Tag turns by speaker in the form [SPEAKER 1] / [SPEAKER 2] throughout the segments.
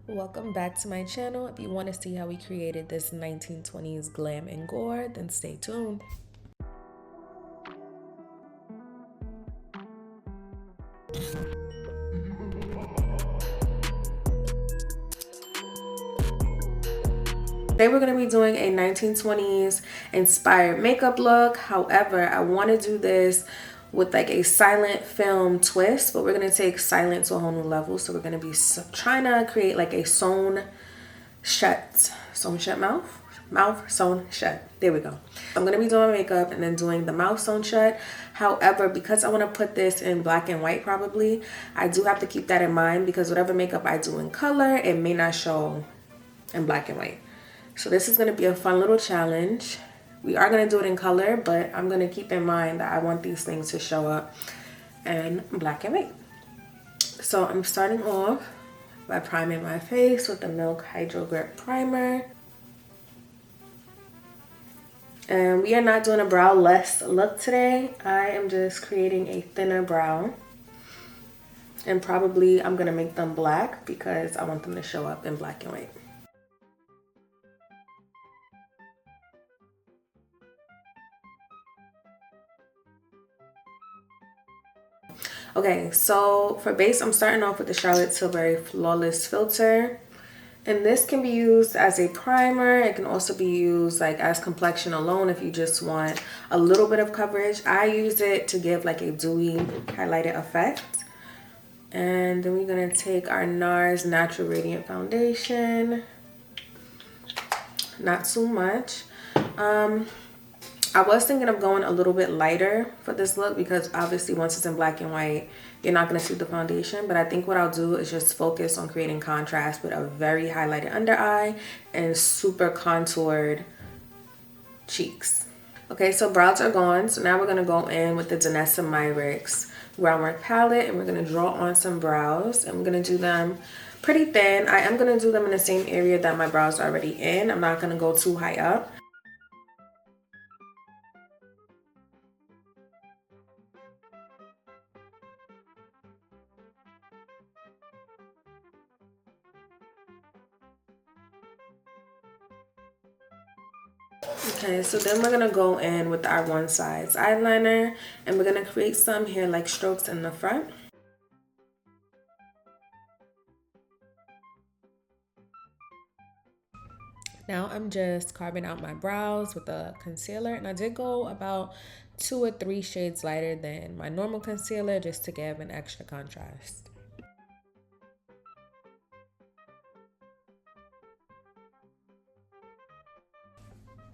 [SPEAKER 1] Welcome back to my channel. If you want to see how we created this 1920s glam and gore, then stay tuned. Today we're going to be doing a 1920s inspired makeup look. However, I want to do this with like a silent film twist, but we're going to take silent to a whole new level. So we're going to be trying to create like a sewn shut mouth sewn shut. There we go. I'm going to be doing makeup and then doing the mouth sewn shut. However, because I want to put this in black and white probably, I do have to keep that in mind because whatever makeup I do in color, it may not show in black and white. So this is going to be a fun little challenge. We are going to do it in color, but I'm going to keep in mind that I want these things to show up in black and white. So I'm starting off by priming my face with the Milk Hydro Grip Primer. And we are not doing a brow-less look today. I am just creating a thinner brow. And probably I'm going to make them black because I want them to show up in black and white. Okay, so for base, I'm starting off with the Charlotte Tilbury Flawless Filter. And this can be used as a primer. It can also be used like as complexion alone if you just want a little bit of coverage. I use it to give like a dewy highlighted effect. And then we're gonna take our NARS Natural Radiant Foundation. Not too much. I was thinking of going a little bit lighter for this look because obviously once it's in black and white, you're not going to see the foundation. But I think what I'll do is just focus on creating contrast with a very highlighted under eye and super contoured cheeks. Okay, so brows are gone. So now we're going to go in with the Danessa Myricks Groundwork Palette and we're going to draw on some brows and we're going to do them pretty thin. I am going to do them in the same area that my brows are already in. I'm not going to go too high up. Okay, so then we're gonna go in with our one size eyeliner and we're gonna create some hair-like strokes in the front. Now I'm just carving out my brows with a concealer and I did go about 2 or 3 shades lighter than my normal concealer just to give an extra contrast.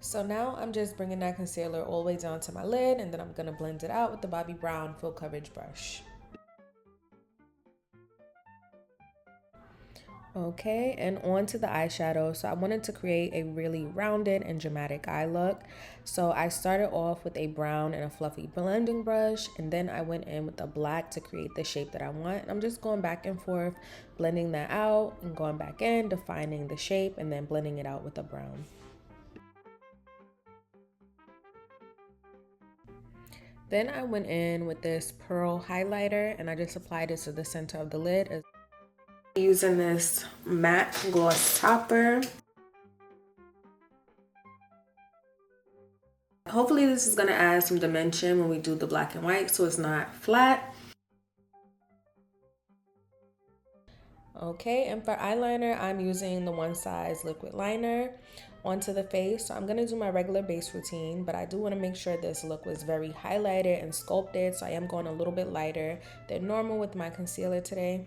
[SPEAKER 1] So now I'm just bringing that concealer all the way down to my lid and then I'm going to blend it out with the Bobbi Brown full coverage brush. Okay, and on to the eyeshadow. So I wanted to create a really rounded and dramatic eye look. So I started off with a brown and a fluffy blending brush and then I went in with a black to create the shape that I want. And I'm just going back and forth, blending that out and going back in, defining the shape and then blending it out with a brown. Then I went in with this pearl highlighter and I just applied it to the center of the lid. Using this matte gloss topper. Hopefully this is going to add some dimension when we do the black and white so it's not flat. Okay, and for eyeliner, I'm using the one size liquid liner onto the face. So I'm going to do my regular base routine, but I do want to make sure this look was very highlighted and sculpted. So I am going a little bit lighter than normal with my concealer today.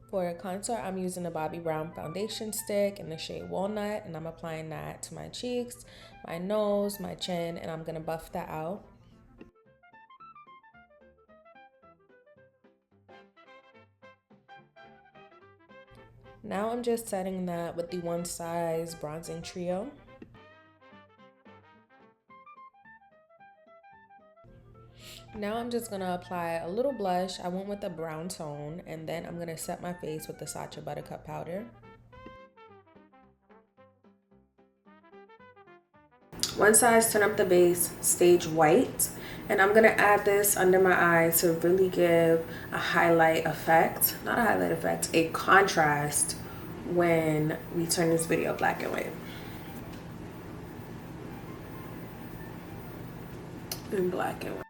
[SPEAKER 1] For contour, I'm using the Bobbi Brown foundation stick in the shade Walnut, and I'm applying that to my cheeks, my nose, my chin, and I'm gonna buff that out. Now I'm just setting that with the one size bronzing trio. Now I'm just gonna apply a little blush. I went with a brown tone and then I'm gonna set my face with the Sacha Buttercup powder. One size, turn up the base, stage white. And I'm gonna add this under my eye to really give a highlight effect. Not a highlight effect, a contrast when we turn this video black and white. In black and white.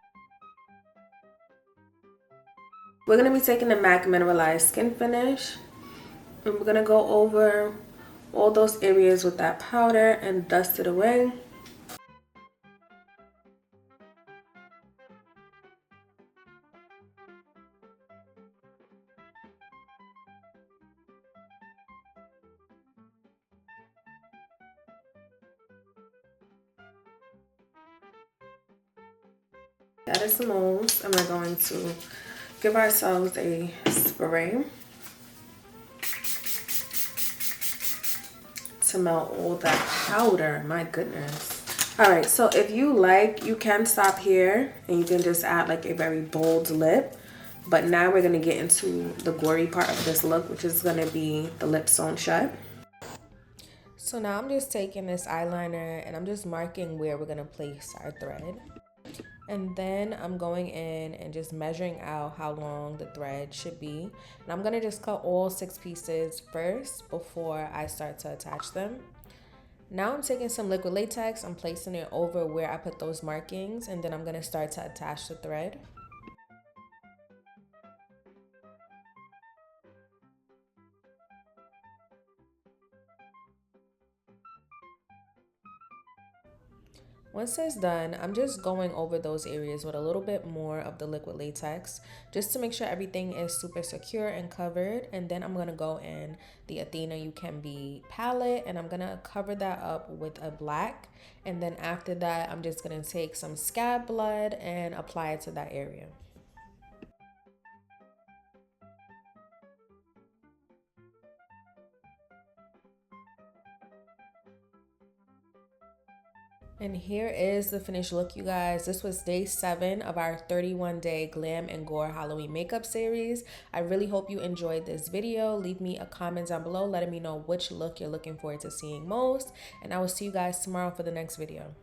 [SPEAKER 1] We're gonna be taking the MAC Mineralized Skin Finish. And we're gonna go over all those areas with that powder and dust it away. Add some molds, and we're going to give ourselves a spray to melt all that powder. My goodness. All right, so if you like, you can stop here and you can just add like a very bold lip. But now we're gonna get into the gory part of this look, which is gonna be the lip sewn shut. So now I'm just taking this eyeliner and I'm just marking where we're gonna place our thread. And then I'm going in and just measuring out how long the thread should be. And I'm gonna just cut all 6 pieces first before I start to attach them. Now I'm taking some liquid latex, I'm placing it over where I put those markings, and then I'm gonna start to attach the thread. Once that's done, I'm just going over those areas with a little bit more of the liquid latex just to make sure everything is super secure and covered. And then I'm going to go in the Athena You Can Be palette and I'm going to cover that up with a black. And then after that, I'm just going to take some scab blood and apply it to that area. And here is the finished look, you guys. This was day 7 of our 31-day Glam and Gore Halloween makeup series. I really hope you enjoyed this video. Leave me a comment down below letting me know which look you're looking forward to seeing most. And I will see you guys tomorrow for the next video.